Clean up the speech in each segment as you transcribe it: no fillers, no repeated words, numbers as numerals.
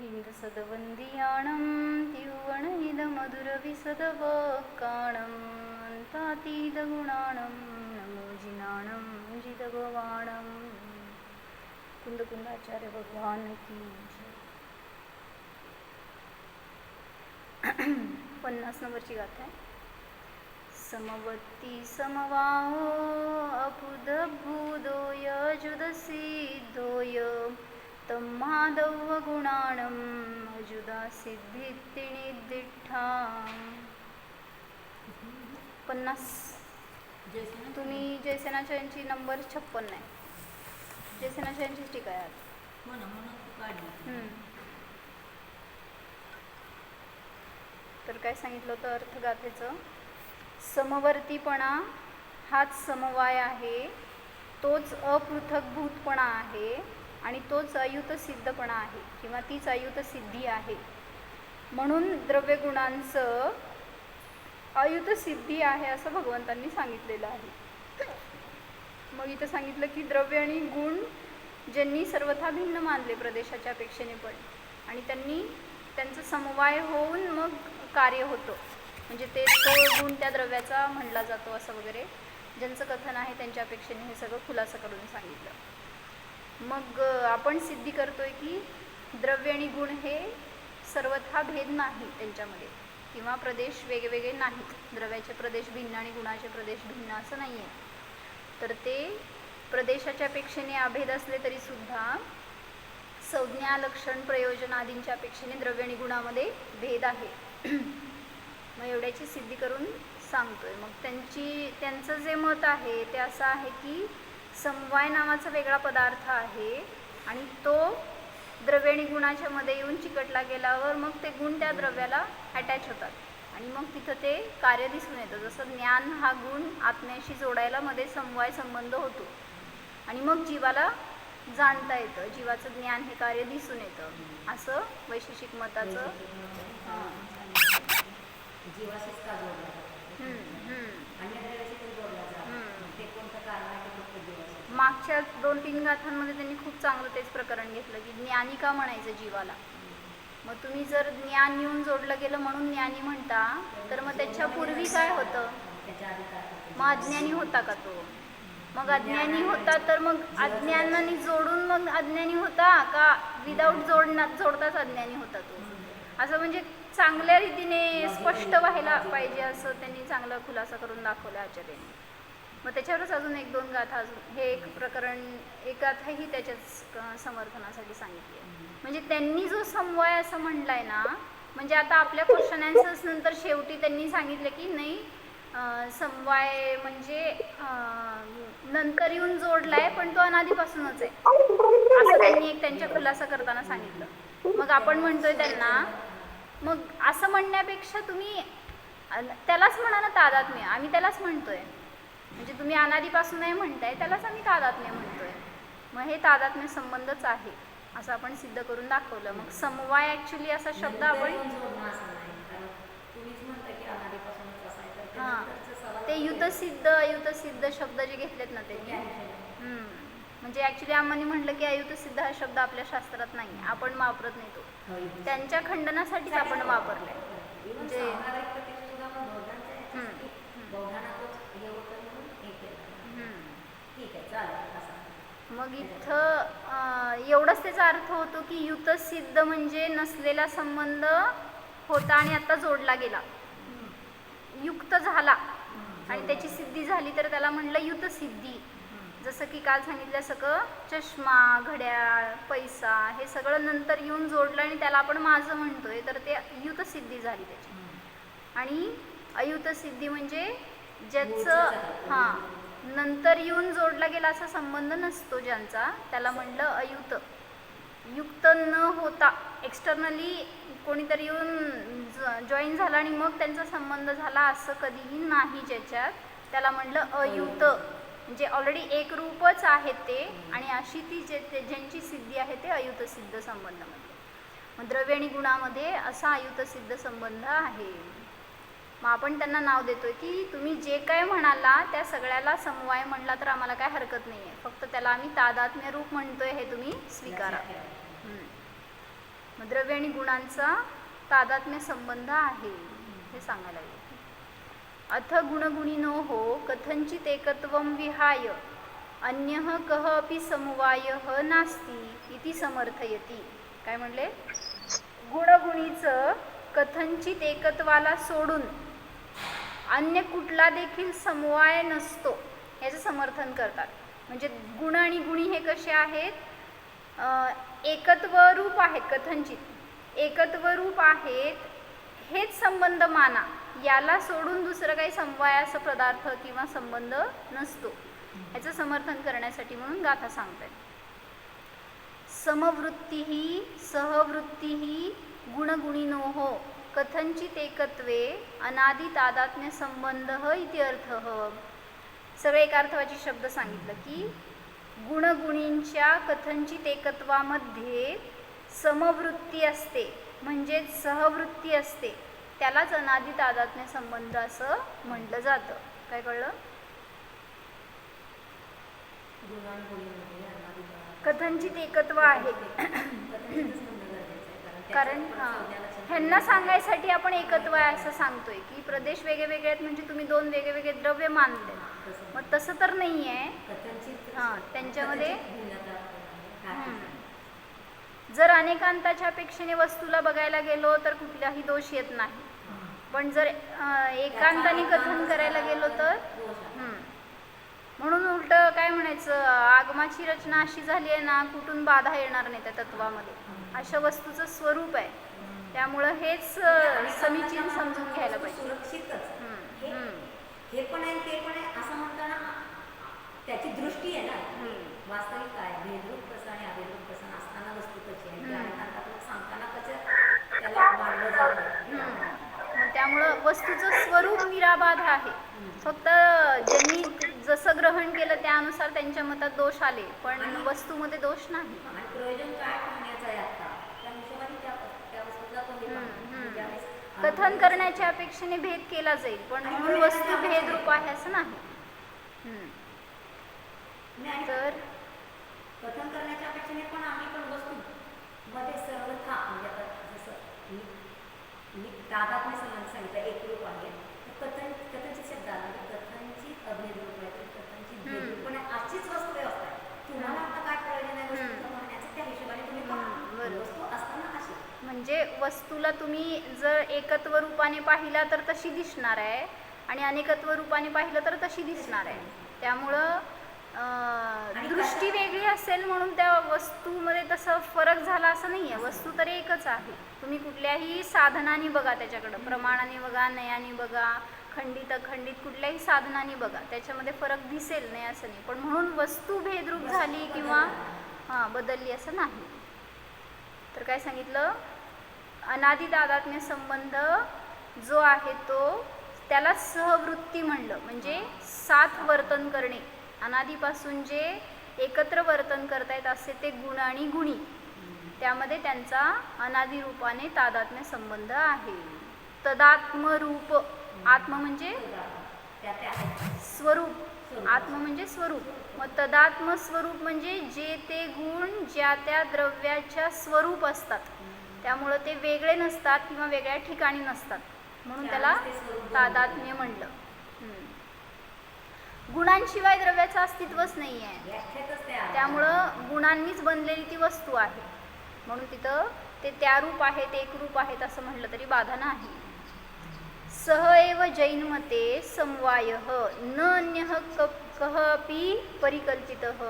हिंदसदवंदियाणं तिरुवणहिदमधुरविसदवक्काणं अन्तातीतगुणाणं नमो जिनाणं जितभवाणं। कुंदकुंदाचार्य भगवान की जय। 50 नंबरची गाथा आहे. समवत्ती समवाहो अपुदभूदोय जुदसिद्धोय तम्मादव गुणाणम् अजुदा सिद्धित्तिनिदिठ्ठा. 50. तुम्ही जयसेनाचार्यांची नंबर 56 आहे. जयसेनाचार्यांचीच टीका आहे. तर काय सांगितलं होतं अर्थगाथेचं? समवर्तीपणा हाच समवाय आहे, तोच अपृथकभूतपणा आहे आणि तोच अयुत सिद्धपणा आहे किंवा तीच अयुत सिद्धी आहे. म्हणून द्रव्यगुणांचं अयुत सिद्धी आहे असं भगवंतांनी सांगितलेलं आहे. मग इथं सांगितलं की द्रव्य आणि गुण ज्यांनी सर्वथा भिन्न मानले प्रदेशाच्या अपेक्षेने पण, आणि त्यांचं समवाय होऊन मग कार्य होतं, म्हणजे ते तो गुण त्या द्रव्याचा म्हणला जातो असं वगैरे ज्यांचं कथन आहे त्यांच्या अपेक्षेने हे सगळं खुलासा करून सांगितलं. मग आपण सिद्धी करतोय की द्रव्य आणि गुण हे सर्वथा भेद नाही त्यांच्यामध्ये, किंवा प्रदेश वेगवेगळे नाहीत. द्रव्याचे प्रदेश भिन्न आणि गुणाचे प्रदेश भिन्न असं नाही आहे. तर ते प्रदेशाच्या अपेक्षेने अभेद असले तरी सुद्धा संज्ञा, लक्षण, प्रयोजन आदींच्या अपेक्षेने द्रव्य आणि गुणामध्ये भेद आहे. मग एवढ्याची सिद्धी करून सांगतोय. मग त्यांचं जे मत आहे ते असं आहे की समवाय नावाचा वेगळा पदार्थ आहे आणि तो द्रव्य आणि गुणाच्या मध्ये येऊन चिकटला गेल्यावर मग ते गुण त्या द्रव्याला अटॅच होतात आणि मग तिथं ते कार्य दिसून येतं. जसं ज्ञान हा गुण आत्म्याशी जोडायला मध्ये समवाय संबंध होतो आणि मग जीवाला जाणता येतं, जीवाचं ज्ञान हे कार्य दिसून येतं, असं वैशेषिक मताचं. मागच्या 2-3 गाथांमध्ये त्यांनी खूप चांगलं तेच प्रकरण घेतलं की ज्ञानी का म्हणायचं जीवाला. मग तुम्ही जर ज्ञान येऊन जोडलं गेलं म्हणून ज्ञानी म्हणता, तर मग त्याच्यापूर्वी काय होतं? मग अज्ञानी होता का तो? मग अज्ञानी होता तर मग अज्ञानाने जोडून मग अज्ञानी होता का विदाऊट जोडताच अज्ञानी होता तो? असं म्हणजे चांगल्या रीतीने स्पष्ट व्हायला पाहिजे असं त्यांनी चांगला खुलासा करून दाखवला आचार्यांनी. मग त्याच्यावरच अजून 1-2 गाथा, अजून हे एक प्रकरण, एक गाथाही त्याच्याच समर्थनासाठी सांगितली आहे. म्हणजे त्यांनी जो समवाय असं म्हणलाय ना, म्हणजे आता आपल्या क्वेश्चन आन्सर्स नंतर शेवटी त्यांनी सांगितलं की नाही, समवाय म्हणजे नंतर येऊन जोडलाय पण तो अनादीपासूनच आहे असं त्यांनी एक त्यांच्या खुलासा करताना सांगितलं. मग आपण म्हणतोय त्यांना, मग असं म्हणण्यापेक्षा तुम्ही त्यालाच म्हणा ना तादात्म्य. आम्ही त्यालाच म्हणतोय, म्हणजे तुम्ही अनादीपासून नाही म्हणताय, त्यालाच आम्ही तादात्म्य म्हणतोय. मग हे तादात्म्य संबंधच आहे असं आपण सिद्ध करून दाखवलं. मग समवाय ॲक्च्युली असा शब्द आपण हां ते युतसिद्ध अयुतसिद्ध शब्द जे घेतलेत ना त्यांनी, म्हणजे ॲक्च्युली आम्हाला म्हटलं की अयुतसिद्ध हा शब्द आपल्या शास्त्रात नाही, आपण वापरत नाही तो, त्यांच्या खंडनासाठीच आपण वापरलाय. म्हणजे मग इथं एवढंच त्याचा अर्थ होतो की युतसिद्ध म्हणजे नसलेला संबंध होता आणि आता जोडला गेला, युक्त झाला आणि त्याची सिद्धी झाली तर त्याला म्हणलं युतसिद्धी. जसं की काल सांगितलं सगळं चष्मा, घड्याळ, पैसा हे सगळं नंतर येऊन जोडलं आणि त्याला आपण माझं म्हणतोय, तर ते युतसिद्धी झाली त्याची. आणि अयुतसिद्धी म्हणजे ज्याचं नंतर येऊन जोडला गेला असा संबंध नसतो ज्यांचा, त्याला म्हणलं अयुत. युक्त न होता एक्सटर्नली कोणीतरी येऊन जॉईन झाला आणि मग त्यांचा संबंध झाला असं कधीही नाही ज्याच्यात, त्याला म्हणलं अयुत. म्हणजे ऑलरेडी एक रूपच आहे ते, आणि अशी ती ज्यांची सिद्धी आहे ते अयुतसिद्ध संबंधामध्ये. मग द्रव्य आणि गुणामध्ये असा अयुतसिद्ध संबंध आहे. मग आपण त्यांना नाव देतोय की तुम्ही जे काय म्हणाला त्या सगळ्याला समवाय म्हणला तर आम्हाला काय हरकत नाही आहे, फक्त त्याला आम्ही तादात्म्य रूप म्हणतोय हे तुम्ही स्वीकारा. मग द्रव्य आणि गुणांचा तादात्म्य संबंध आहे हे सांगायला लागले. अथ गुणगुणिनोः कथंचित् एकत्वं विहाय अन्यः कः अपि समवायः नास्ति इति समर्थयति. काय म्हणले? गुणगुणीचं कथंचित एकत्वाला सोडून अन्य कुठला देखील समवाय नसतो याचं समर्थन करतात. म्हणजे गुण आणि गुणी हे कसे आहेत? एकत्वरूप आहेत. कथंचित एकत्वरूप आहेत हेच संबंध माना, याला सोडून दुसरं काही समवायाचा पदार्थ किंवा संबंध नसतो याचं समर्थन करण्यासाठी म्हणून गाथा सांगतात. समवृत्ती सहवृत्ती गुणगुणिनोः कथंचित एकत्वे अनादि तादात्म्य संबंध इति अर्थः. सगळे एकार्थवाची शब्द सांगितलं की गुणगुणींच्या कथंचित एकत्वामध्ये समवृत्ती असते म्हणजेच सहवृत्ती असते, त्यालाच अनादि तादात्म्य संबंध असं म्हटलं जातं. काय कळलं? कथंचित एकत्व आहे कारण ह्यांना सांगायसाठी आपण एकत्व आहे असं सांगतोय की प्रदेश वेगळे वेगळे आहेत म्हणजे तुम्ही दोन वेगळे वेगळे द्रव्य मानले. मग तसं तर नाही आहे. त्यांच्यामध्ये जर अनेकांताच्या अपेक्षेने वस्तूला बघायला गेलो तर कुठलाही दोष येत नाही, पण जर एकांताने कथन करायला गेलो तर म्हणून उलट काय म्हणायचं, आगमाची रचना अशी झाली आहे ना कुठून बाधा येणार नाही त्या तत्वामध्ये, अशा वस्तूचं स्वरूप आहे. त्यामुळं हेच समीचीन समजून घ्यायला पाहिजे. हे पण आहे ते पण आहे असं म्हणताना त्याची दृष्टी आहे ना, वास्तविक काय भेदरूप कसं आणि अभेदरूप कसं असताना वस्तू कशी आहे सांगताना कसं त्याला मांडलं जातं. त्यामुळं वस्तूचं स्वरूप निराबाध आहे. फक्त ज्यांनी जसं ग्रहण केलं त्यानुसार त्यांच्या मतात दोष आले, पण वस्तूमध्ये दोष नाही. आणि प्रयोजन काय पाहण्याचं आहे आता त्या हिशोबाने त्या वस्तूला कथन करण्याच्या अपेक्षेने भेद केला जाईल, पण म्हणून वस्तू भेदरूप आहे असं नाही. तर कथन करण्याच्या अपेक्षेने पण आम्ही पण वस्तू मध्ये सर्वथा म्हणजे आता जसं मी तादात्म्य संबंध सांगितलं एकरूप आहे, कथनचित शब्द आला कथनचित अभेदरूप आहे, कथनचित भेदरूप पण अशीच वस्तू व्यवस्था आहे. तुम्हाला आता काय प्रयोजन आहे वस्तू म्हणण्याचं त्या हिशोबाने तुम्ही वस्तू असताना अशी म्हणजे वस्तूला तुम्ही जर एकत्व रूपाने पाहिला तर तशी दिसणार आहे आणि अनेकत्व रूपाने पाहिलं तर तशी दिसणार आहे. त्यामुळं दृष्टी वेगळी असेल म्हणून त्या वस्तूमध्ये तसं फरक झाला असं नाही आहे. वस्तू तर एकच आहे. तुम्ही कुठल्याही साधनाने बघा, त्याच्याकडं प्रमाणाने बघा, नयाने बघा, खंडित अखंडित कुठल्याही साधनाने बघा, त्याच्यामध्ये फरक दिसेल नाही असं नाही, पण म्हणून वस्तू भेदरूप झाली किंवा बदलली असं नाही. तर काय सांगितलं? अनादि तादात्म्य संबंध जो आहे तो त्याला सहवृत्ती म्हणलं, म्हणजे साथ वर्तन करणे. अनादीपासून जे एकत्र वर्तन करतायत असे ते गुण आणि गुणी, त्यामध्ये त्यांचा अनादि रूपाने तादात्म्य संबंध आहे. तदात्मरूप, आत्म म्हणजे स्वरूप, आत्म म्हणजे स्वरूप. मग तदात्म स्वरूप म्हणजे जे ते गुण ज्या त्या द्रव्याच्या स्वरूप असतात, त्यामुळं ते वेगळे नसतात किंवा वेगळ्या ठिकाणी नसतात, म्हणून त्याला तादात्म्य म्हणलं. गुणांशिवाय द्रव्याचं अस्तित्वच नाही आहे, त्यामुळं गुणांनीच बनलेली ती वस्तू आहे, म्हणून तिथं ते त्या रूप आहेत, एकरूप आहेत असं म्हटलं तरी बाधा नाही. सह एव जैनमते समवायः न अन्यः कः अपि परिकल्पितः.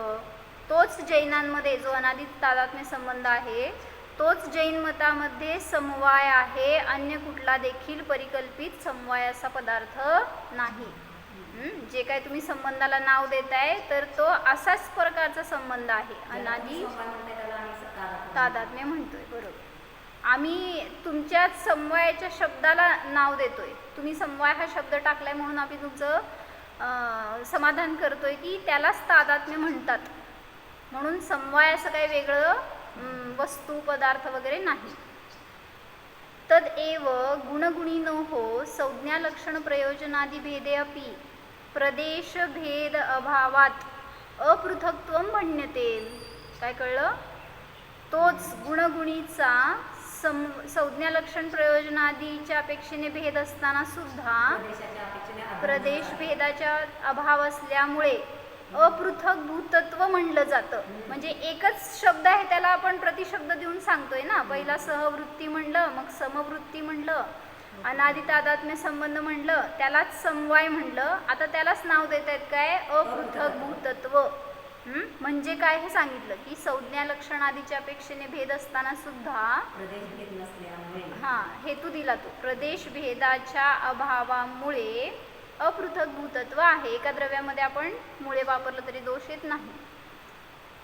तोच जैनांमध्ये जो अनादि तादात्म्य संबंध आहे तोच जैन मतामध्ये समवाय आहे, अन्य कुठला देखील परिकल्पित समवायाचा पदार्थ नाही. जे काय तुम्ही संबंधाला नाव देताय तर तो असाच प्रकारचा संबंध आहे, अनादि तादात्म्य म्हणतोय. बरोबर, आम्ही तुमच्याच समवायाच्या शब्दाला नाव देतोय, तुम्ही समवाय हा शब्द टाकलाय म्हणून आम्ही तुमचं समाधान करतोय की त्यालाच तादात्म्य म्हणतात, म्हणून समवाय असं काही वेगळं वस्तू पदार्थ वगैरे नाही. तदेव गुणगुणिनोः संज्ञालक्षण प्रयोजनादि भेदे अपि प्रदेश भेद अभावात अपृथक्त्वं मन्यते. काय कळलं? तोच गुणगुणीचा संज्ञा लक्षण प्रयोजनादीच्या अपेक्षेने भेद असताना सुद्धा प्रदेशाच्या अपेक्षेने प्रदेश भेदाच्या अभाव असल्यामुळे अपृथक भूतत्व म्हणलं जातं. म्हणजे एकच शब्द आहे त्याला आपण प्रतिशब्द देऊन सांगतोय ना. पहिला सहवृत्ती म्हणलं, मग समवृत्ती म्हणलं, अनादि तादात्म्य संबंध म्हणलं, त्यालाच समवाय म्हणलं. आता त्यालाच नाव देत आहेत काय? अपृथक भूतत्व. म्हणजे काय हे सांगितलं की संज्ञा लक्षण आदीच्या अपेक्षेने भेद असताना सुद्धा प्रदेश भेद नसल्यामुळे हेतू दिला तो प्रदेश भेदाच्या अभावामुळे अपृथक भूतत्व आहे. एका द्रव्यामध्ये आपण मुळे वापरलं तरी दोष येत नाही.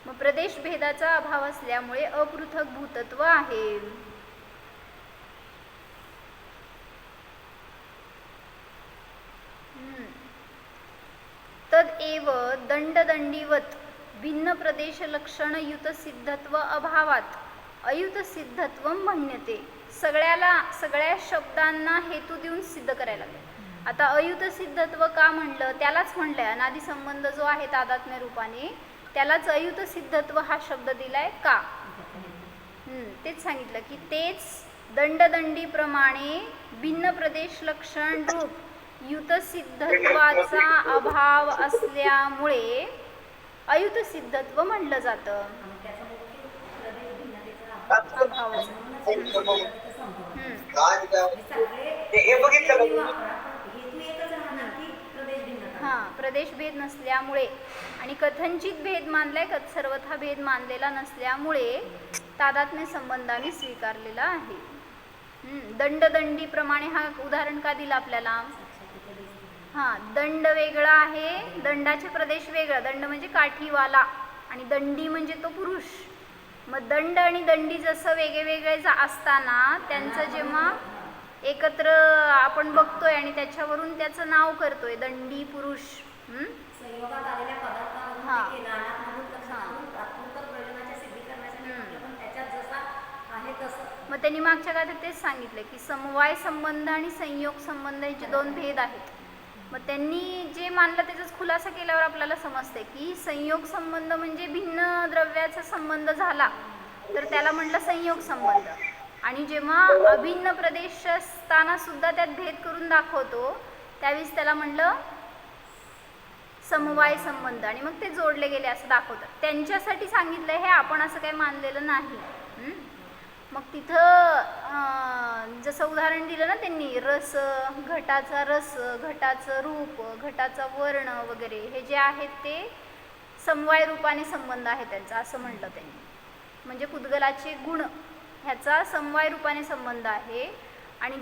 मग प्रदेश भेदाचा अभाव असल्यामुळे अपृथक भूतत्व आहे. तदेव दंडदंडीवत भिन्न प्रदेश लक्षण युत सिद्धत्व अभावात अयुत सिद्धत्व म्हणते. सगळ्या शब्दांना हेतू देऊन सिद्ध करायला लागले. आता अयुत सिद्धत्व का म्हणलं? त्यालाच म्हणलंय अनादि संबंध जो आहे तादात्म्य रूपाने त्यालाच अयुत सिद्धत्व हा शब्द दिलाय का? तेच सांगितलं की तेच दंडदंडीप्रमाणे भिन्न प्रदेश लक्षण रूप युत सिद्धत्वाचा अभाव असल्यामुळे अयुत सिद्धत्व म्हणलं जातं. प्रदेश भेद नसल्यामुळे आणि कथनचित भेद मानलाय, सर्वथा भेद मानलेला नसल्यामुळे तादात्म्य संबंधाने स्वीकारलेला आहे. दंडदंडी प्रमाणे हा उदाहरण का दिला आपल्याला? दंड वेगळा आहे, दंडाचे प्रदेश वेगळा. दंड म्हणजे काठीवाला आणि दंडी म्हणजे तो पुरुष. मग दंड आणि दंडी जसं वेगळे असताना त्यांचं जेव्हा एकत्र आपण बघतोय आणि त्याच्यावरून त्याचं नाव करतोय दंडी पुरुष. संयोगात आलेल्या पदार्थांमध्ये केलानात्मक लक्षणातून तात्पुरतं प्रयोजनाच्या सिद्धीकरणासाठी पण त्याच्यात जसा आहे तसं. मग त्यांनी मागच्या काळात तेच सांगितलं की समवाय संबंध आणि संयोग संबंध याचे दोन भेद आहेत. मग त्यांनी जे मानलं त्याचाच खुलासा केल्यावर आपल्याला समजते की संयोग संबंध म्हणजे भिन्न द्रव्याचा संबंध झाला तर त्याला म्हटलं संयोग संबंध. आणि जेव्हा अभिन्न प्रदेश असताना सुद्धा त्यात भेद करून दाखवतो त्यावेळेस त्याला म्हणलं समवाय संबंध. आणि मग ते जोडले गेले असं दाखवतात. त्यांच्यासाठी सांगितलं हे, आपण असं काही मानलेलं नाही. मग तिथं जसं उदाहरण दिलं ना त्यांनी, रस, घटाचा रस, घटाचं रूप, घटाचा वर्ण वगैरे हे जे आहेत ते समवाय रूपाने संबंध आहे त्यांचा असं म्हटलं त्यांनी. म्हणजे पुद्गलाचे गुण ह्याचा समवाय रूपाने संबंध आहे. आणि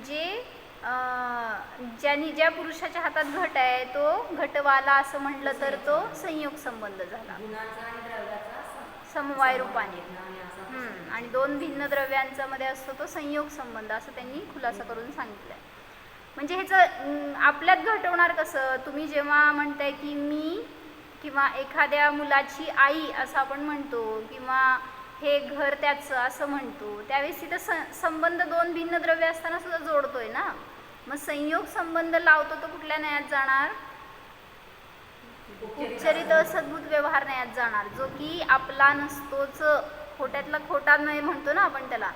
ज्या पुरुषाच्या हातात घट आहे तो घटवाला असं म्हटलं तर तो संयोग संबंध झाला समवाय रूपाने. आणि दोन भिन्न द्रव्यांचा मध्ये असतो तो संयोग संबंध असं त्यांनी खुलासा करून सांगितलंय. म्हणजे ह्याचं आपल्यात घटवणार कसं? तुम्ही जेव्हा म्हणताय की मी किंवा एखाद्या मुलाची आई असं आपण म्हणतो किंवा हे घर त्याचं असं म्हणतो त्यावेळेस तिथं संबंध दोन भिन्न द्रव्य असताना सुद्धा जोडतोय ना. मग संयोग संबंध लावतो तो कुठल्या न्यायात जाणार? उपचरित असद्भूत व्यवहार न्यायात जाणार, जो की आपला नसतोच, खोट्यातला खोटा नाही म्हणतो ना आपण त्याला.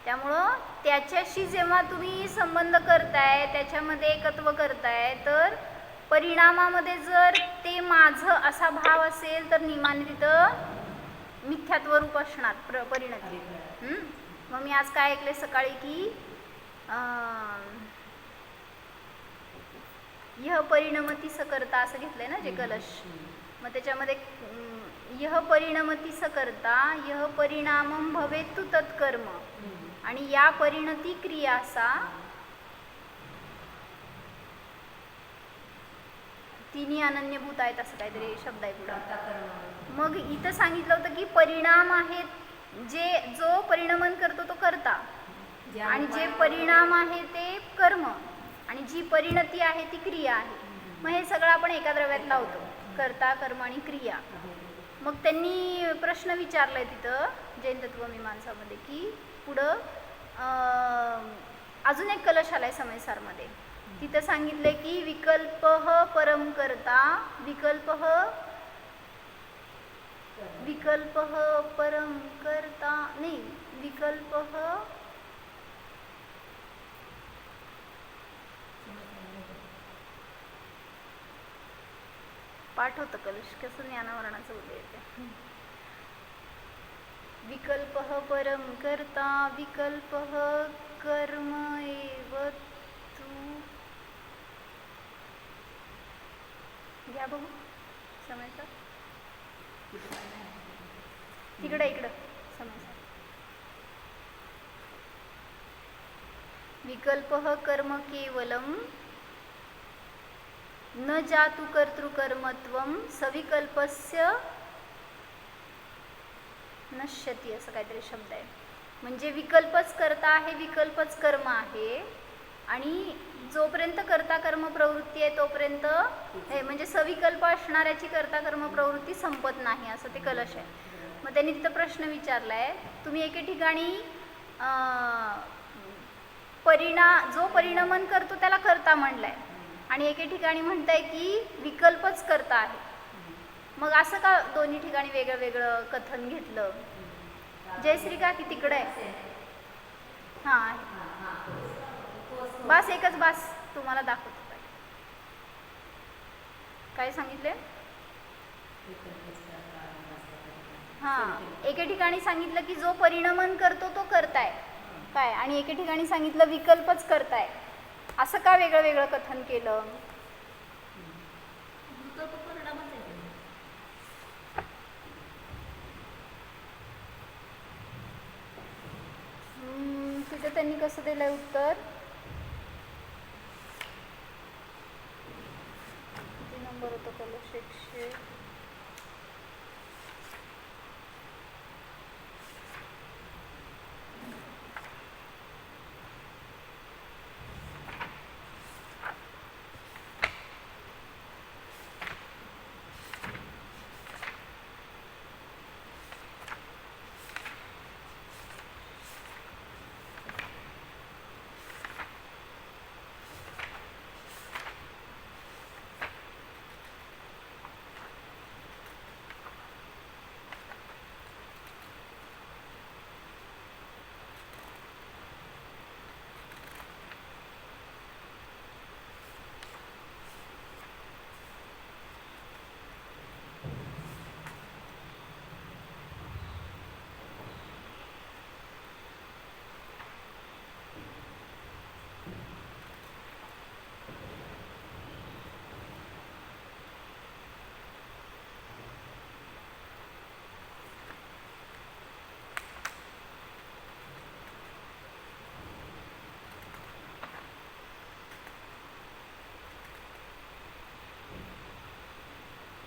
त्यामुळं त्याच्याशी जेव्हा तुम्ही संबंध करताय त्याच्यामध्ये एकत्व करताय तर परिणामामध्ये जर ते माझं असा भाव असेल तर नियमाने तिथं मिथ्यात्व रूप असणार परिणती. मग मी आज काय ऐकले सकाळी की यह परिणमती सकर्ता असं घेतलंय ना जे कलश. मग त्याच्यामध्ये यह परिणमती सकर्ता यह परिणामम भवेतु तत्कर्म आणि या परिणती क्रियासा तिन्ही अनन्यभूत आहेत असं काहीतरी शब्द आहे पुढं. मग इथं सांगितलं होतं की परिणाम आहेत जो परिणमन करतो तो कर्ता आणि जे परिणाम आहे ते कर्म आणि जी परिणती आहे ती क्रिया आहे. मग हे सगळं आपण एका द्रव्यात लावतो, कर्ता कर्म आणि क्रिया. मग त्यांनी प्रश्न विचारलाय तिथं जैन तत्वमीमांसामध्ये की पुढं अजून एक कलश आलाय समयसारमध्ये. तिथं सांगितलंय की विकल्प परम करता विकल्प परम करता नाही विकल्प पाठ होतं कलश कसं ज्ञानावरणाचं उदय येते. विकल्पः परं कर्ता विकल्पः कर्म एव तु. घ्या बघू समजतं तिकडं इकडं समजतं. विकल्पः कर्म केवलम न जातु कर्तृकर्मत्वं सविकल्पस्य नश्यती असं काहीतरी शब्द आहे. म्हणजे विकल्पच कर्ता आहे विकल्पच कर्म आहे आणि जोपर्यंत कर्ता कर्म प्रवृत्ती आहे तोपर्यंत हे म्हणजे सविकल्प असणाऱ्याची कर्ता कर्म प्रवृत्ती संपत नाही असं ते कलश आहे. मग त्यांनी तिथं प्रश्न विचारलाय तुम्ही एके ठिकाणी जो परिणमन करतो त्याला कर्ता म्हणलाय आणि एके ठिकाणी म्हणताय की विकल्पच कर्ता आहे. मग असं का दोन्ही ठिकाणी वेगळं वेगळं कथन घेतलं. जयश्री का की तिकडं आहे. हां बस एकच बस तुम्हाला दाखवतो काय सांगितले. हां एके ठिकाणी सांगितलं की जो परिणमन करतो तो करताय काय आणि एके ठिकाणी सांगितलं विकल्पच करताय. असं का वेगळं वेगळं कथन केलं. तिथं त्यांनी कसं दिलंय उत्तर. किती नंबर होतं कलश 100.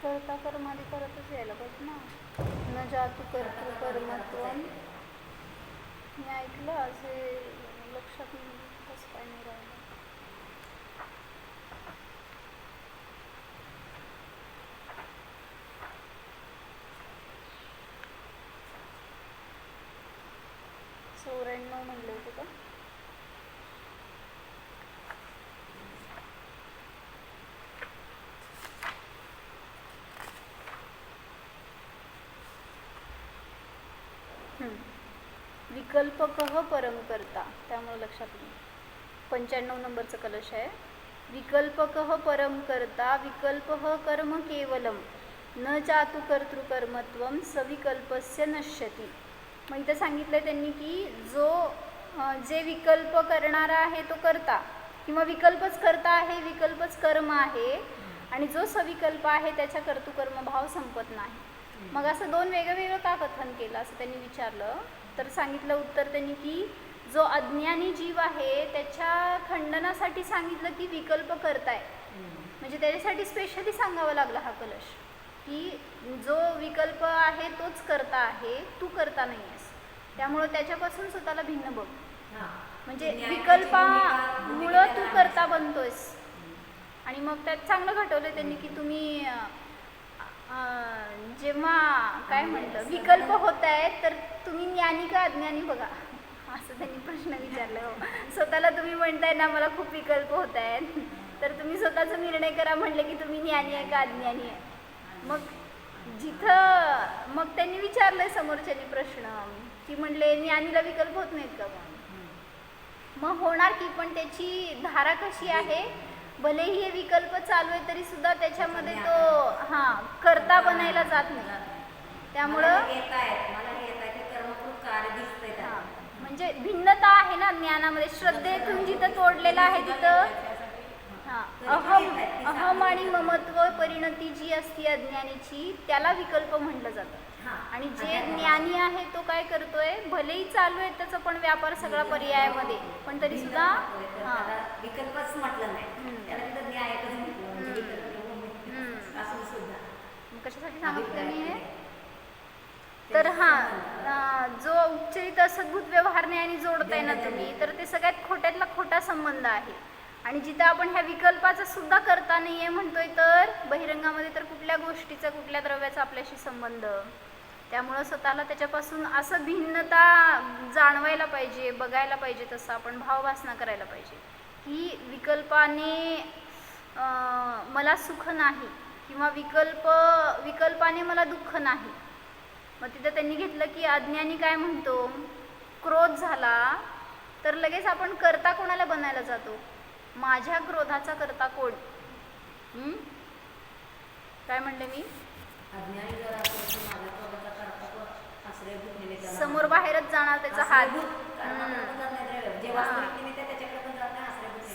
कर्ता कर्मादी करतच यायला पाहिजे ना. न जातु कर्तृकर्मत्वं. मी ऐकलं असे लक्षात कसं काय नाही राहिलं. चौऱ्याण्णव म्हणले होते का. विकल्पकः परम करता त्यामुळे लक्षात घ्या. 95 नंबरचं कलश आहे. विकल्पकः परम करता विकल्पः कर्म केवलम न जातु कर्तृकर्मत्वं सविकल्पस्य नश्यती. मग इथं सांगितलं त्यांनी की जे विकल्प करणारा आहे तो करता किंवा विकल्पच करता आहे विकल्पच कर्म आहे आणि जो सविकल्प आहे त्याच्या कर्तृकर्मभाव संपत नाही. मग असं दोन वेगळं वेगळं का कथन केलं असं त्यांनी विचारलं. तर सांगितलं उत्तर त्यांनी की जो अज्ञानी जीव आहे त्याच्या खंडनासाठी सांगितलं की विकल्प करताय. म्हणजे त्याच्यासाठी स्पेशली सांगावं लागला हा कलश की जो विकल्प आहे तोच करता आहे तू करता नाही आहेस त्यामुळं त्याच्यापासून स्वतःला भिन्न बघ. म्हणजे विकल्पामुळं तू करता बनतोयस. आणि मग त्यात चांगलं घटवलं त्यांनी की तुम्ही जेव्हा काय म्हटलं विकल्प होत आहेत तर तुम्ही ज्ञानी का अज्ञानी बघा असं त्यांनी प्रश्न विचारला. हो स्वतःला तुम्ही म्हणताय ना मला खूप विकल्प होत आहेत तर तुम्ही स्वतःचा निर्णय करा म्हणले की तुम्ही ज्ञानी आहे का अज्ञानी आहे. मग त्यांनी विचारलंय समोरच्यानी प्रश्न की म्हणले ज्ञानीला विकल्प होत नाहीत का. मग होणार की पण त्याची धारा कशी आहे भलेही हे विकल्प चालू आहे तरी सुद्धा त्याच्यामध्ये तो कर्ता बनायला जात नाही. त्यामुळं मला हे येत आहे ते कर्मकृत कार्य दिसतंय हा त्याला. म्हणजे भिन्नता आहे ना ज्ञानामध्ये. श्रद्धेतून जिथं तोडलेलं आहे तिथं अहम आणि ममत्व परिणती जी असते अज्ञानीची त्याला विकल्प म्हटलं जातं. आणि जे ज्ञानी आहे तो काय करतोय, भलेही चालू आहे त्याचा पण व्यापार सगळा पर्यायामध्ये, पण तरी सुद्धा विकल्पच म्हटलं नाही त्याला, तिथं न्यायच म्हटलं म्हणजे विकल्प असं सुद्धा. कशासाठी सांगितलं मी हे तर जो उपचरित असद्भूत व्यवहारने आणि जोडताय ना तुम्ही, तर ते सगळ्यात खोट्यातला खोटा संबंध आहे. आणि जिथं आपण ह्या विकल्पाचा सुद्धा करता नाही आहे म्हणतोय, तर बहिरंगामध्ये तर कुठल्या गोष्टीचा कुठल्या द्रव्याचा आपल्याशी संबंध. त्यामुळं स्वतःला त्याच्यापासून असं भिन्नता जाणवायला पाहिजे, बघायला पाहिजे, तसं आपण भावभासना करायला पाहिजे की विकल्पाने मला सुख नाही किंवा विकल्पाने मला दुःख नाही. मग तिथं त्यांनी घेतलं की अज्ञानी काय म्हणतो, क्रोध झाला तर लगेच आपण कर्ता कोणाला बनायला जातो, माझ्या क्रोधाचा कर्ता कोण. काय म्हणले मी, समोर बाहेरच जाणार त्याचा हात.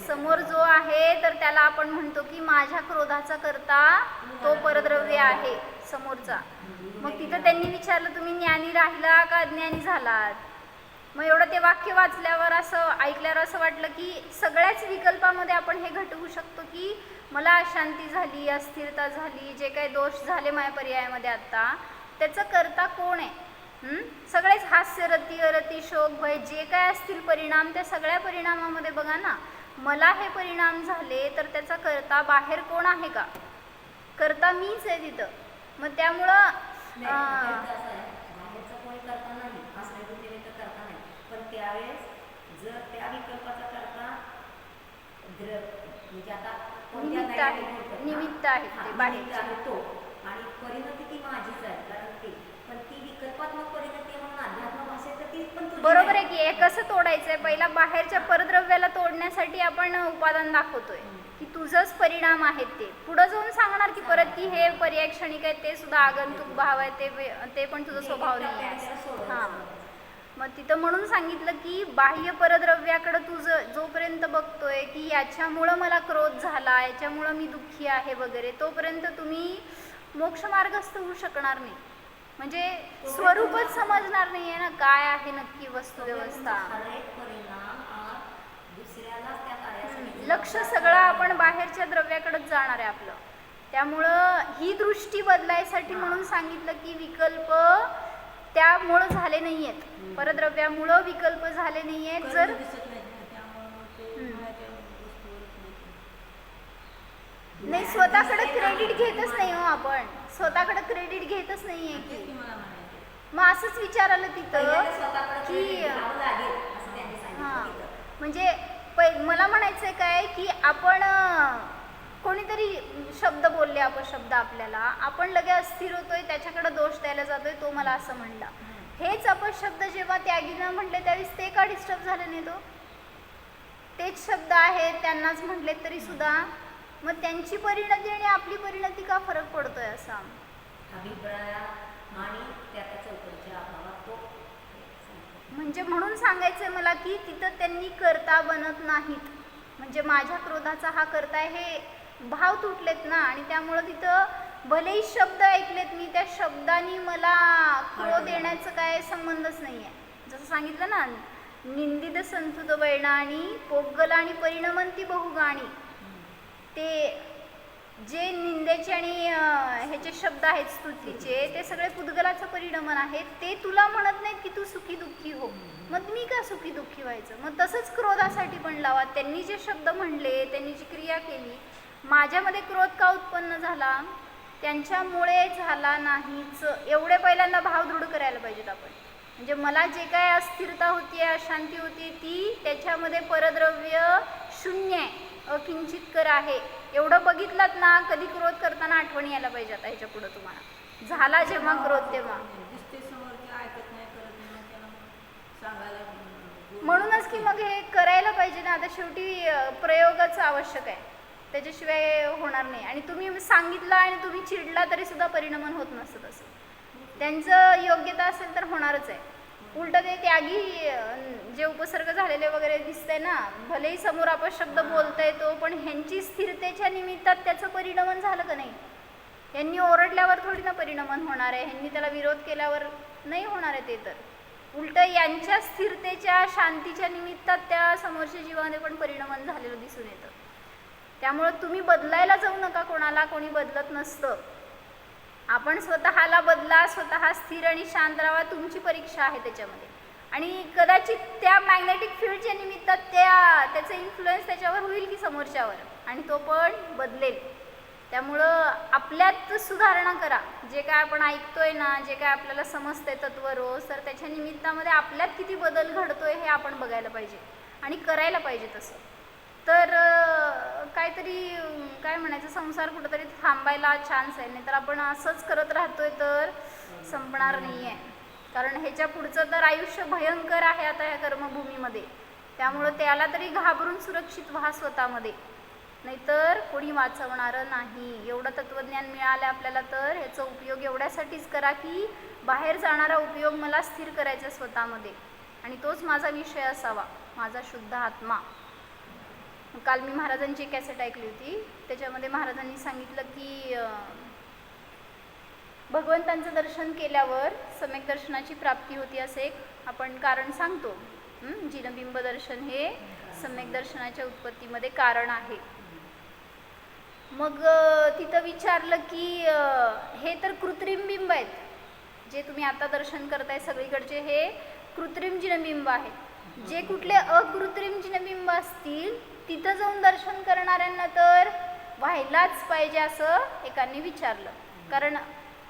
समोर जो आहे तर त्याला आपण म्हणतो की माझ्या क्रोधाचा कर्ता तो परद्रव्य आहे समोरचा. मग तिथं त्यांनी विचारलं तुम्ही ज्ञानी राहिला का अज्ञानी झालात. मग एवढं ते वाक्य वाचल्यावर असं ऐकल्यावर असं वाटलं की सगळ्याच विकल्पामध्ये आपण हे घटवू शकतो की मला अशांती झाली, अस्थिरता झाली, जे काही दोष झाले माझ्या पर्यायामध्ये आत्ता, त्याचं कर्ता कोण आहे. सगळेच हास्य, रती, अरती, शोक, भय जे काय असतील परिणाम, त्या सगळ्या परिणामामध्ये बघा ना, मला हे परिणाम झाले तर त्याचा कर्ता बाहेर कोण आहे का, कर्ता मीच आहे तिथं. मग त्यामुळं पण त्यावेळेस जर त्या विकल्पाचा करता म्हणजे आता निमित्त आहे ते बाहेर तो, आणि परिणती ती माझीच आहे कारण ते, पण ती विकल्पात्मक परिणती म्हणून अध्यात्म भाषेत ती पण बरोबर आहे की. हे कसं तोडायचंय, पहिला बाहेरच्या परद्रव्याला तोडण्यासाठी आपण उपादान दाखवतोय की तुझंच परिणाम आहेत ते. पुढं जाऊन सांगणार की परत की हे पर्याय क्षणिक आहे, ते सुद्धा आगंतुक भाव आहे, ते पण तुझा स्वभाव नाही आहे. मग तिथं म्हणून सांगितलं की बाह्य परद्रव्याकडं तुझं जोपर्यंत बघतोय की याच्यामुळं मला क्रोध झाला, याच्यामुळं मी दुःखी आहे वगैरे, तोपर्यंत तुम्ही मोक्षमार्गस्थ होऊ शकणार नाही. म्हणजे स्वरूपच समजणार नाही आहे ना काय आहे नक्की वस्तुव्यवस्था. लक्ष सगळं आपण बाहेरच्या द्रव्याकडेच जाणार आहे आपलं. त्यामुळं ही दृष्टी बदलायसाठी म्हणून सांगितलं की विकल्प त्यामुळं झाले नाही आहेत, परद्रव्यामुळं विकल्प झाले नाही आहेत. जर नाही स्वतःकडे क्रेडिट घेतच नाही हो आपण, स्वतःकडे क्रेडिट घेतच नाही आहे की. मग असंच विचारलं तिथं की म्हणजे मला म्हणायचं काय की आपण कोणीतरी शब्द बोलले, अपशब्द आपल्याला, आपण लगे अस्थिर होतोय, त्याच्याकडे दोष द्यायला जातोय, तो मला असं म्हणला. हेच अपशब्द जेव्हा त्यागीनं म्हटले त्यावेळेस ते का डिस्टर्ब झाले नाही, तो तेच शब्द आहेत त्यांनाच म्हटले तरी सुद्धा. मग त्यांची परिणती आणि आपली परिणती का फरक पडतोय असा म्हणजे म्हणून सांगायचंय मला की तिथं त्यांनी कर्ता बनत नाहीत. म्हणजे माझ्या क्रोधाचा हा कर्ता आहे हे भाव तुटलेत ना, आणि त्यामुळं तिथं भलेही शब्द ऐकलेत मी, त्या शब्दांनी मला क्रोध येण्याचं काय संबंधच नाही आहे. जसं सांगितलं ना, निंदित संतुत वैणाणी पोगल आणि परिणमंती बहुगाणी, ते जे निंदेचे आणि ह्याचे शब्द आहेत स्तुतीचे, ते सगळे पुद्गलाचं परिणमन आहेत. ते तुला म्हणत नाहीत की तू सुखी दुःखी हो, मग मी का सुखी दुःखी व्हायचं. मग तसंच क्रोधासाठी पण लावा. त्यांनी जे शब्द म्हणले, त्यांनी जी क्रिया केली, माझ्यामध्ये क्रोध का उत्पन्न झाला, त्यांच्यामुळे झाला नाहीच. एवढे पहिल्यांदा भाव दृढ करायला पाहिजेत आपण. म्हणजे मला जे काय अस्थिरता होती, अशांती होती, ती त्याच्यामध्ये परद्रव्य शून्य आहे, अकिंचितकर आहे. एवढं बघितलात ना, कधी क्रोध करताना आठवणी यायला पाहिजे. आता ह्याच्या पुढं तुम्हाला झाला जेव्हा क्रोध तेव्हा. म्हणूनच की मग हे करायला पाहिजे ना. आता शेवटी प्रयोगाचं आवश्यक आहे. त्याच्याशिवाय होणार नाही. आणि तुम्ही सांगितलं आणि तुम्ही चिडला तरी सुद्धा परिणमन होत नसतं तसं. त्यांचं योग्यता असेल तर होणारच आहे. उलटं ते त्यागी जे उपसर्ग झालेले वगैरे दिसतंय ना, भलेही समोर अपशब्द बोलताय तो, पण ह्यांची स्थिरतेच्या निमित्तात त्याचं परिणमन झालं का नाही. ह्यांनी ओरडल्यावर थोडी ना परिणमन होणार आहे, ह्यांनी त्याला विरोध केल्यावर नाही होणार आहे. ते तर उलटं यांच्या स्थिरतेच्या शांतीच्या निमित्तात त्या समोरच्या जीवामध्ये पण परिणमन झालेलं दिसून येतं. त्यामुळं तुम्ही बदलायला जाऊ नका कोणाला, कोणी बदलत नसतं. आपण स्वतःला बदला, स्वतः स्थिर आणि शांत राहा. तुमची परीक्षा आहे त्याच्यामध्ये. आणि कदाचित त्या मॅग्नेटिक फील्डच्या निमित्तात त्याचा इन्फ्लुएन्स त्याच्यावर होईल की समोरच्यावर, आणि तो पण बदलेल. त्यामुळं आपल्यात सुधारणा करा. जे काय आपण ऐकतोय ना, जे काय आपल्याला समजतंय तत्व रोज, तर त्याच्या निमित्तामध्ये आपल्यात किती बदल घडतोय हे आपण बघायला पाहिजे आणि करायला पाहिजे तसं. तर काहीतरी काय म्हणायचं, संसार कुठंतरी थांबायला चान्स आहे. नाही तर आपण असंच करत राहतोय तर संपणार नाही आहे. कारण ह्याच्या पुढचं तर आयुष्य भयंकर आहे आता ह्या कर्मभूमीमध्ये. त्यामुळं त्याला तरी घाबरून सुरक्षित व्हा स्वतःमध्ये, नाहीतर कोणी वाचवणारं नाही. एवढं तत्त्वज्ञान मिळालं आपल्याला तर ह्याचा उपयोग एवढ्यासाठीच करा की बाहेर जाणारा उपयोग मला स्थिर करायचा स्वतःमध्ये, आणि तोच माझा विषय असावा, माझा शुद्ध आत्मा. काल मी महाराजांची कॅसेट ऐकली होती. त्याच्यामध्ये महाराजांनी सांगितलं की भगवंतांचं दर्शन केल्यावर सम्यक दर्शनाची प्राप्ती होती, असं एक आपण कारण सांगतो. जिनबिंब दर्शन हे सम्यक दर्शनाच्या उत्पत्तीमध्ये कारण आहे. मग तिथं विचारलं की हे तर कृत्रिम बिंब आहेत, जे तुम्ही आता दर्शन करताय सगळीकडचे हे कृत्रिम जिनबिंब आहेत. जे कुठले अकृत्रिम जिनबिंब असतील तिथं जाऊन दर्शन करणाऱ्यांना तर व्हायलाच पाहिजे असं एकाने विचारलं. कारण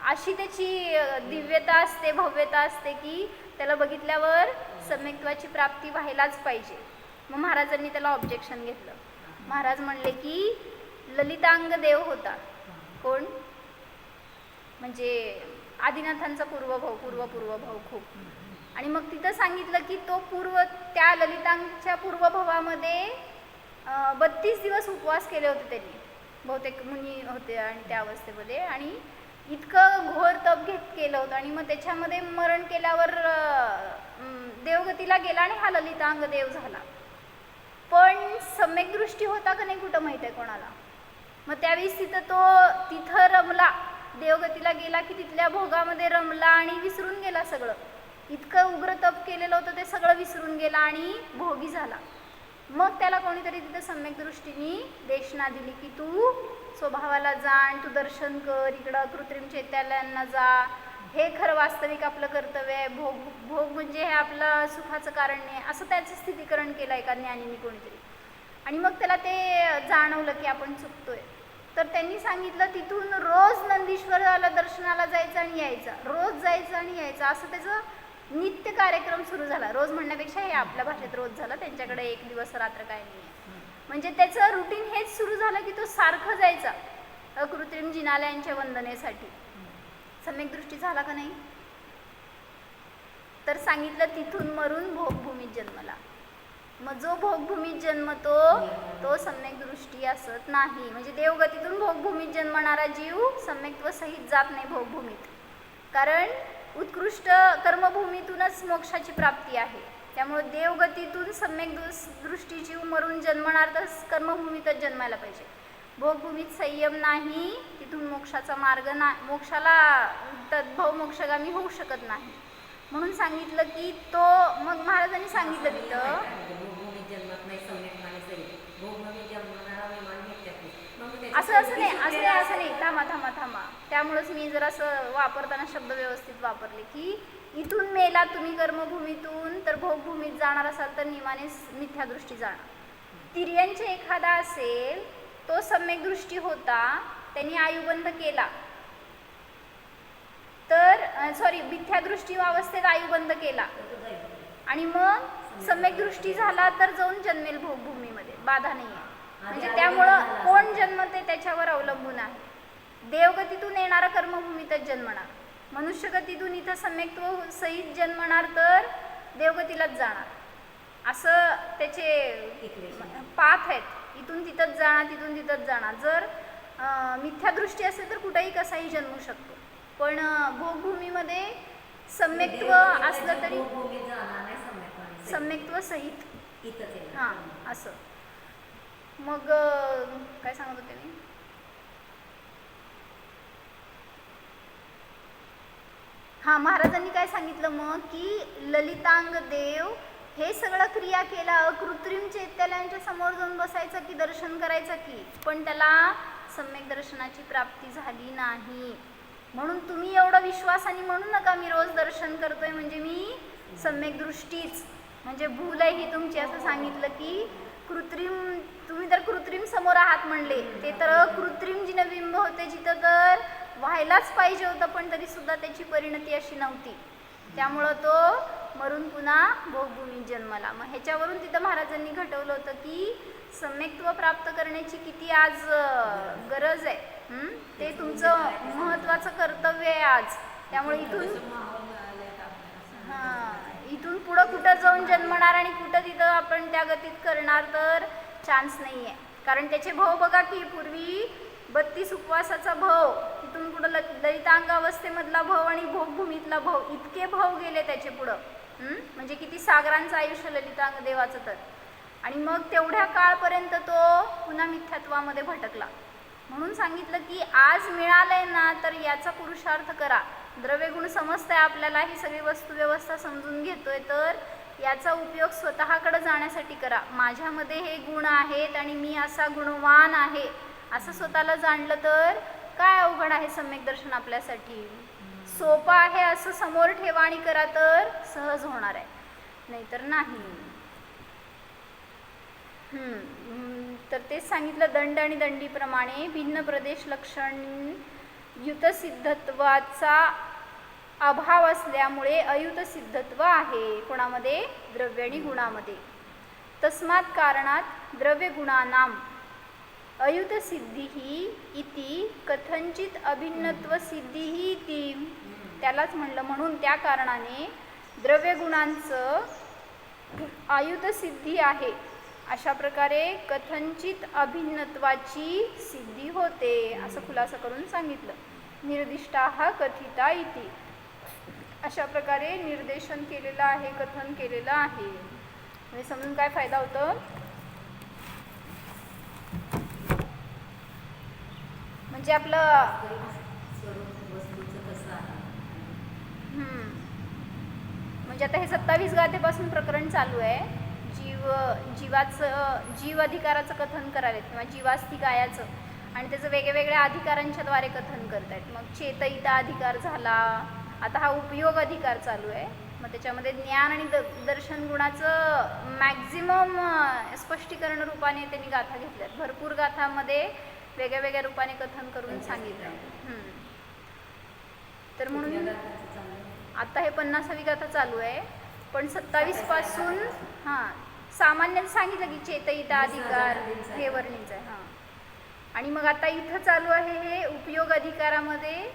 अशी त्याची दिव्यता असते, भव्यता असते की त्याला बघितल्यावर सम्यक्त्वाची प्राप्ती व्हायलाच पाहिजे. मग महाराजांनी त्याला ऑब्जेक्शन घेतलं. महाराज म्हणले की ललितांग देव होता. कोण? म्हणजे आदिनाथांचा पूर्वभाव खूप. आणि मग तिथं सांगितलं की तो त्या ललितांच्या पूर्वभावामध्ये 32 दिवस उपवास केले होते त्यांनी. बहुतेक मुनी होते आणि त्या अवस्थेमध्ये, आणि इतकं घोर तप केलं होतं. आणि मग त्याच्यामध्ये मरण केल्यावर देवगतीला गेला आणि हा ललितांग देव झाला. पण सम्यक दृष्टी होता का नाही कुठं माहीत आहे कोणाला. मग त्यावेळेस तिथं रमला, देवगतीला गेला की तिथल्या भोगामध्ये रमला आणि विसरून गेला सगळं. इतकं उग्र तप केलेलं होतं ते सगळं विसरून गेला आणि भोगी झाला. मग त्याला कोणीतरी तिथं सम्यक दृष्टीने देशना दिली की तू स्वभावाला जा आणि तू दर्शन कर, इकडं कृत्रिम चैत्यालयांना जा, हे खरं वास्तविक आपलं कर्तव्य आहे. भोग म्हणजे हे आपलं सुखाचं कारण नाही, असं त्याचं स्थितीकरण केलं एका ज्ञानीने कोणीतरी. आणि मग त्याला ते जाणवलं की आपण चुकतोय. तर त्यांनी सांगितलं तिथून रोज नंदीश्वराला दर्शनाला जायचं आणि यायचं, रोज जायचं आणि यायचं, असं त्याचं नित्य कार्यक्रम सुरू झाला. रोज म्हणण्यापेक्षा हे आपल्या भाषेत रोज झालं, त्यांच्याकडे एक दिवस रात्र काय नाही आहे. म्हणजे त्याचं रुटीन हेच सुरू झालं की तो सारखं जायचा अकृत्रिम जिनालयांच्या वंदनेसाठी. सम्यक दृष्टी झाला का नाही. तर सांगितलं तिथून मरून भोगभूमीत जन्मला. मग जो भोगभूमीत जन्मतो तो सम्यक दृष्टी असत नाही. म्हणजे देवगतीतून भोगभूमीत जन्मणारा जीव सम्यक्त्व सहित जात नाही भोगभूमीत. कारण उत्कृष्ट कर्मभूमीतूनच मोक्षाची प्राप्ती आहे. त्यामुळे देवगतीतून सम्यक दृष्टी जीव मरून जन्मणार तर कर्मभूमीतच जन्मायला पाहिजे. भोगभूमीत संयम नाही, तिथून मोक्षाचा मार्ग नाही, मोक्षाला तद्भव मोक्षगामी होऊ शकत नाही. म्हणून सांगितलं की तो, मग महाराजांनी सांगितलं तिथं असं नाही. थांबा. त्यामुळेच मी जर असं वापरताना शब्द व्यवस्थित वापरले की इथून मेला तुम्ही कर्मभूमीतून तर भोगभूमीत जाणार असाल तर नियमाने मिथ्यादृष्टी जाणार. तिर्यांचे एखादा असेल तो सम्यक दृष्टी होता, त्यांनी आयुबंध केला तर मिथ्यादृष्टी अवस्थेत आयुबंध केला आणि मग सम्यक दृष्टी झाला तर जाऊन जन्मेल भोगभूमीमध्ये, बाधा नाही आहे. म्हणजे त्यामुळं कोण जन्मते त्याच्यावर अवलंबून आहे. देवगतीतून येणारा कर्मभूमीतच जन्मणार, मनुष्यगतीतून इथं सम्यक्त्व सहित जन्मणार तर देवगतीलाच जाणार. असं त्याचे पाथ आहेत. इथून तिथंच जाणार, तिथून तिथंच जाणार. जर मिथ्यादृष्टी असेल तर कुठेही कसाही जन्मू शकतो. पण भोगभूमीमध्ये सम्यक्त्व असलं तरी भूमीत जाणार नाही, सम्यक्त्वाने सम्यक्त्व सहित इथंच येणार. हां असं. मग काय सांगत होते मी? हां, महाराजांनी काय सांगितलं मग की ललितांग देव हे सगळं क्रिया केला, अकृत्रिम चैत्यालयांच्या समोर जाऊन बसायचं की दर्शन करायचं की, पण त्याला सम्यक दर्शनाची प्राप्ती झाली नाही. म्हणून तुम्ही एवढं विश्वासाने म्हणू नका मी रोज दर्शन करतोय म्हणजे मी सम्यक दृष्टीच, म्हणजे भूल आहे ही तुमची. असं सांगितलं की कृत्रिम, तुम्ही तर कृत्रिम समोर आहात म्हणले, ते तर अकृत्रिम जिनं बिंब होते जिथं तर व्हायलाच पाहिजे होतं, पण तरी सुद्धा त्याची परिणती अशी नव्हती. त्यामुळं तो मरून पुन्हा भोगभूमीत जन्मला. मग ह्याच्यावरून तिथं महाराजांनी घटवलं होतं की सम्यक्त्व प्राप्त करण्याची किती आज गरज आहे. ते तुमचं महत्त्वाचं कर्तव्य आहे आज. त्यामुळे इथून पुढं कुठं जाऊन जन्मणार आणि कुठं तिथं आपण त्या गतीत करणार तर चान्स नाही आहे. कारण त्याचे भाव बघा की पूर्वी 32 उपवासाचा भाव, तिथून पुढं ललितांगावस्थेमधला भाव आणि भोगभूमीतला भाव, इतके भाव गेले त्याचे पुढं. म्हणजे किती सागरांचं आयुष्य ललितांग देवाचं तर. आणि मग तेवढ्या काळपर्यंत तो पुन्हा मिथ्यात्वामध्ये भटकला. म्हणून सांगितलं की आज मिळालंय ना तर याचा पुरुषार्थ करा. द्रव्यगुण समजतंय आपल्याला, ही सगळी वस्तुव्यवस्था समजून घेतोय तर याचा उपयोग स्वतःकडे जाण्यासाठी करा. माझ्यामध्ये हे गुण आहेत आणि मी असा गुणवान आहे असं स्वतःला जाणलं तर काय अवघड आहे सम्यक दर्शन आपल्यासाठी. सोपं आहे असं समोर ठेवा आणि करा तर सहज होणार आहे, नाहीतर नाही. तर तेच सांगितलं, दंड आणि दंडीप्रमाणे भिन्न प्रदेश लक्षण युतसिद्धत्वाचा अभाव असल्यामुळे अयुतसिद्धत्व आहे. कोणामध्ये? द्रव्य आणि गुणामध्ये. तस्मात् कारणात द्रव्यगुणानां अयुतसिद्धिः इति कथंचित अभिन्नत्वसिद्धिः इति. त्यालाच म्हणलं, म्हणून त्या कारणाने द्रव्यगुणांचं आयुतसिद्धी आहे, अशा प्रकारे कथंचित अभिन्नत्वाची सिद्धी होते असं खुलासा करून सांगितलं. निर्दिष्टाः कथिता इति. अशा प्रकारे निर्देशन केलेलं आहे, कथन केलेलं आहे. म्हणजे समजून काय फायदा होतो? म्हणजे आपलं म्हणजे आता हे 27 गाथेपासून प्रकरण चालू आहे. जीव अधिकाराचं कथन करायला किंवा जीवास्तिकायाचं, आणि त्याचं वेगवेगळ्या अधिकारांच्या द्वारे कथन करतायत. मग चेतयिता अधिकार झाला, आता हा उपयोग अधिकार चालू आहे. मग त्याच्यामध्ये ज्ञान आणि दर्शन गुणाचं मॅक्झिमम स्पष्टीकरण रूपाने त्यांनी गाथा घेतल्यात. भरपूर गाथामध्ये वेगळ्या वेगळ्या रूपाने कथन करून सांगितलं. तर म्हणून आता हे 50वी गाथा चालू आहे. पण 27 पासून सामान्य सांगितलं की चेतयिता अधिकार हे वर्णीचं आहे. आणि मग आता इथं चालू आहे हे उपयोग अधिकारामध्ये.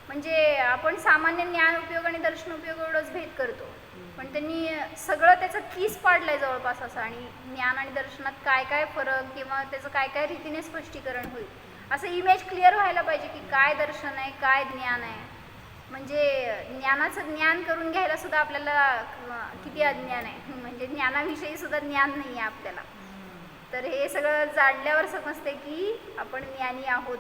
म्हणजे आपण सामान्य ज्ञान उपयोग आणि दर्शन उपयोग एवढंच भेद करतो, पण त्यांनी सगळं त्याचं कीस पाडलंय जवळपास असं. आणि ज्ञान आणि दर्शनात काय काय फरक किंवा त्याचं काय काय रीतीने स्पष्टीकरण होईल असं इमेज क्लिअर व्हायला पाहिजे की काय दर्शन आहे, काय ज्ञान आहे. म्हणजे ज्ञानाचं ज्ञान करून घ्यायला सुद्धा आपल्याला किती अज्ञान आहे, म्हणजे ज्ञानाविषयी सुद्धा ज्ञान नाही आहे आपल्याला. तर हे सगळं जाणल्यावर समजते की आपण ज्ञानी आहोत.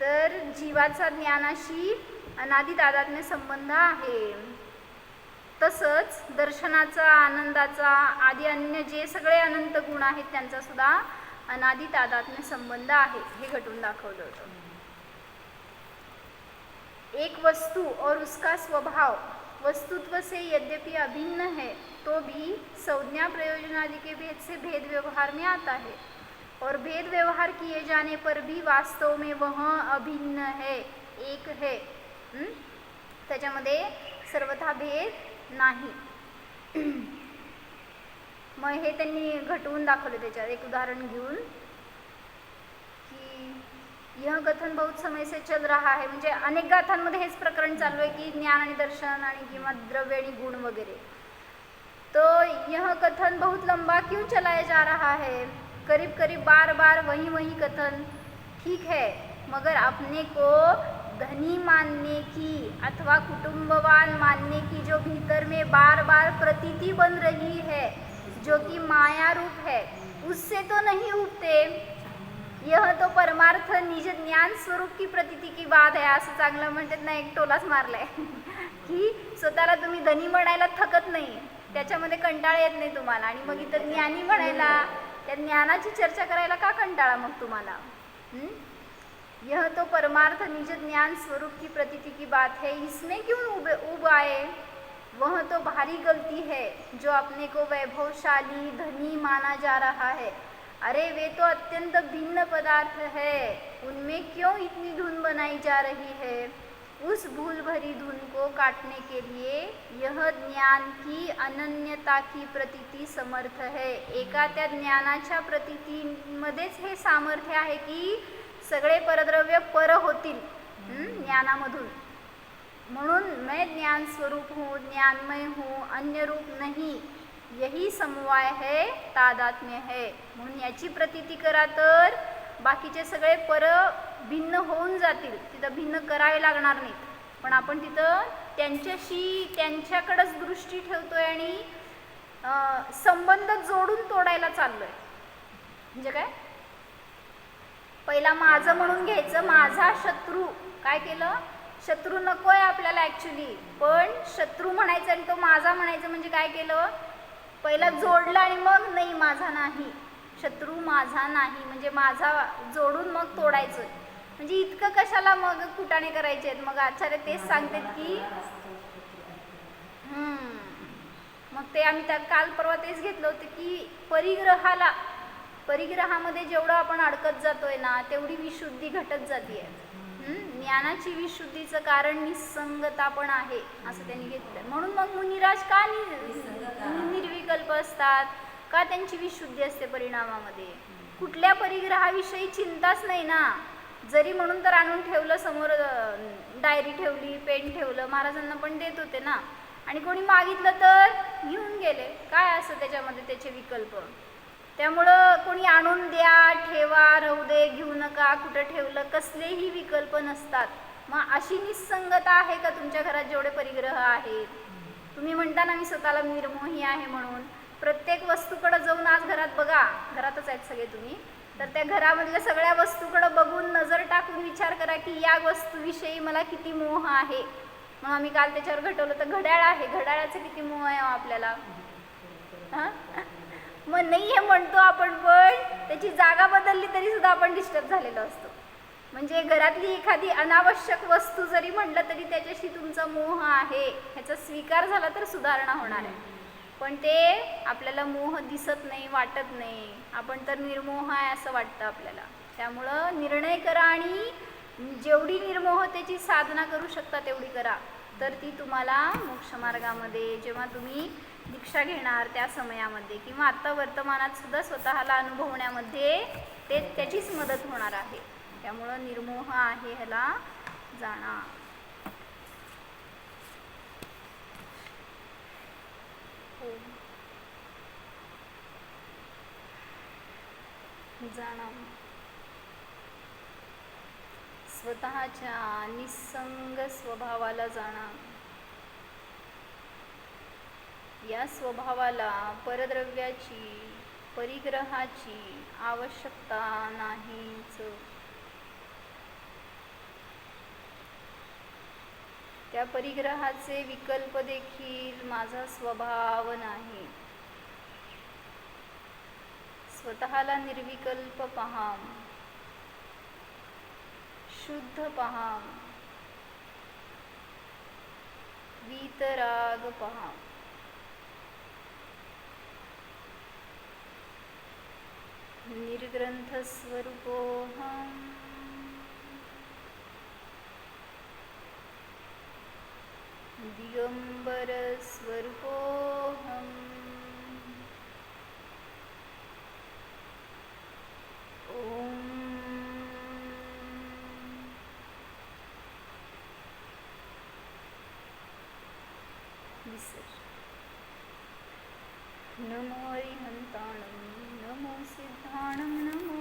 तर जीवाचा ज्ञानाशी अनादि तादात्म्य संबंध आहे. तसंच दर्शनाचा, आनंदाचा आदी अन्य जे सगळे अनंत गुण आहेत त्यांचा सुद्धा अनादि तादात्म्य संबंध आहे, हे घटून दाखवलं होतं. एक वस्तु और उसका स्वभाव वस्तुत्व से यद्यपि अभिन्न है तो भी संज्ञा प्रयोजनादि के भेद से भेद व्यवहार में आता है, और भेद व्यवहार किए जाने पर भी वास्तव में वह अभिन्न है, एक है. त्याच्यामध्ये सर्वथा भेद नाही. मग हे त्यांनी घटवून दाखवले त्याच्यात एक उदाहरण घेऊन की यह कथन बहुत समय से चल रहा है. म्हणजे अनेक गाथांमध्ये हेच प्रकरण चालू आहे की ज्ञान आणि दर्शन आणि किंवा द्रव्य आणि गुण वगैरे. तो यह कथन बहुत लंबा क्यों चलाया जा रहा है? करीब करीब बार बार वही कथन। ठीक है, मगर अपने को धनी मानने की अथवा कुटुंबवान मानने की जो भीतर में बार बार प्रतीति बन रही है, जो कि माया रूप है, उससे तो नहीं उठते। यह तो परमार्थ निज ज्ञान स्वरूप की प्रतीती की बात आहे, असं चांगलं म्हणतात ना, एक टोलाच मारलाय की स्वतःला तुम्ही धनी म्हणायला थकत नाही, त्याच्यामध्ये कंटाळा येत नाही तुम्हाला, आणि मग इथं ज्ञानी म्हणायला, त्या ज्ञानाची चर्चा करायला का कंटाळा मग तुम्हाला? यह तो परमार्थ निज ज्ञान स्वरूप की प्रतीति की बात है, इसमें क्यों उब आए? वह तो भारी गलती है जो अपने को वैभवशाली धनी माना जा रहा है। अरे वे तो अत्यंत भिन्न पदार्थ है, उनमें क्यों इतनी धुन बनाई जा रही है? उस भूल भरी धुन को काटने के लिए यह ज्ञान की अनन्यता की प्रतीति समर्थ है। एका त्या ज्ञानाच्या प्रतीतीमध्येच हे सामर्थ्य आहे की सगळे परद्रव्य पर होतील ज्ञानामधून। म्हणून मैं ज्ञान स्वरूप हूँ, ज्ञानमय हूँ, अन्य रूप नहीं, यही समवाय है, तादात्म्य है। म्हणून याची प्रतीती करा तर बाकीचे सगळे पर भिन्न होऊन जातील, तिथं भिन्न करावे लागणार नाहीत, पण आपण तिथं त्यांच्याशी त्यांच्याकडेच दृष्टी ठेवतोय आणि संबंध जोडून तोडायला चाललोय। म्हणजे काय, पहिला माझं म्हणून घ्यायचं, माझा शत्रू, काय केलं, शत्रू नकोय आपल्याला ॲक्च्युली, पण शत्रू म्हणायचं आणि तो माझा म्हणायचं, म्हणजे काय केलं, पहिला जोडलं आणि मग नाही माझा नाही, शत्रू माझा नाही म्हणजे माझा जोडून मग तोडायचं। म्हणजे इतकं कशाला मग कुटाणे करायचे आहेत? मग आचार्य तेच सांगतात की मग ते आम्ही त्या काल परवा तेच घेतलं होतं की परिग्रहामध्ये जेवढं आपण अडकत जातोय ना, तेवढी विशुद्धी घटत जाते। ज्ञानाची विशुद्धीचं कारण निसंगता पण आहे असं त्यांनी घेतलं। म्हणून मग मुनिराज का निर्विकल्प असतात, का त्यांची विशुद्धी असते परिणामामध्ये? कुठल्या परिग्रहाविषयी चिंताच नाही ना। जरी म्हणून तर आणून ठेवलं समोर, डायरी ठेवली, पेन ठेवलं, महाराजांना पण देत होते ना, आणि कोणी मागितलं तर घेऊन गेले, काय असं त्याच्यामध्ये त्याचे विकल्प? त्यामुळं कोणी आणून द्या, ठेवा, राहू दे, घेऊ नका, कुठं ठेवलं, कसलेही विकल्प नसतात। मग अशी निसंगता आहे का तुमच्या घरात जेवढे परिग्रह आहेत? तुम्ही म्हणता ना मी स्वतःला निर्मोही आहे म्हणून, प्रत्येक वस्तूकडे जाऊन आज घरात बघा, घरातच आहेत सगळे तुम्ही, तर त्या घरामधल्या सगळ्या वस्तूकडे बघून नजर टाकून विचार करा की या वस्तूविषयी मला किती मोह आहे। मग आम्ही काल त्याच्यावर घटवलं तर घड्याळ आहे, घड्याळाचं किती मोह आहे आपल्याला? मग नाही हे म्हणतो आपण, पण त्याची जागा बदलली तरी सुद्धा आपण डिस्टर्ब झालेलो असतो। म्हणजे घरातली एखादी अनावश्यक वस्तू जरी म्हटलं तरी त्याच्याशी तुमचा मोह आहे, ह्याचा स्वीकार झाला तर सुधारणा होणार आहे, पण ते आपल्याला मोह दिसत नाही, वाटत नाही, आपण तर निर्मोह आहे असं वाटतं आपल्याला। त्यामुळं निर्णय करा आणि जेवढी निर्मोहतेची साधना करू शकता तेवढी करा, तर ती तुम्हाला मोक्षमार्गामध्ये जेव्हा तुम्ही दीक्षा घेणार त्या समयामध्ये किंवा आत्ता वर्तमानात सुद्धा स्वतःला अनुभवण्यामध्ये त्याचीच मदत होणार आहे। त्यामुळं निर्मोह आहे ह्याला जाणा। जाणा स्वतःच्या निसंग स्वभावाला जाणा। या स्वभावाला परद्रव्याची, परिग्रहाची आवश्यकता नाहीच। त्या परिग्रहाचे विकल्प देखील माझा स्वभाव नाही। स्वतःला निर्विकल्प पहा, शुद्ध पहा, वीतराग पहा। निर्ग्रंथ स्वरूपोऽहम्, दिगंबर स्वरूपोऽहम्, ओम विसर। नमो अरिहन्ताणं नमो सिद्धाणं नमो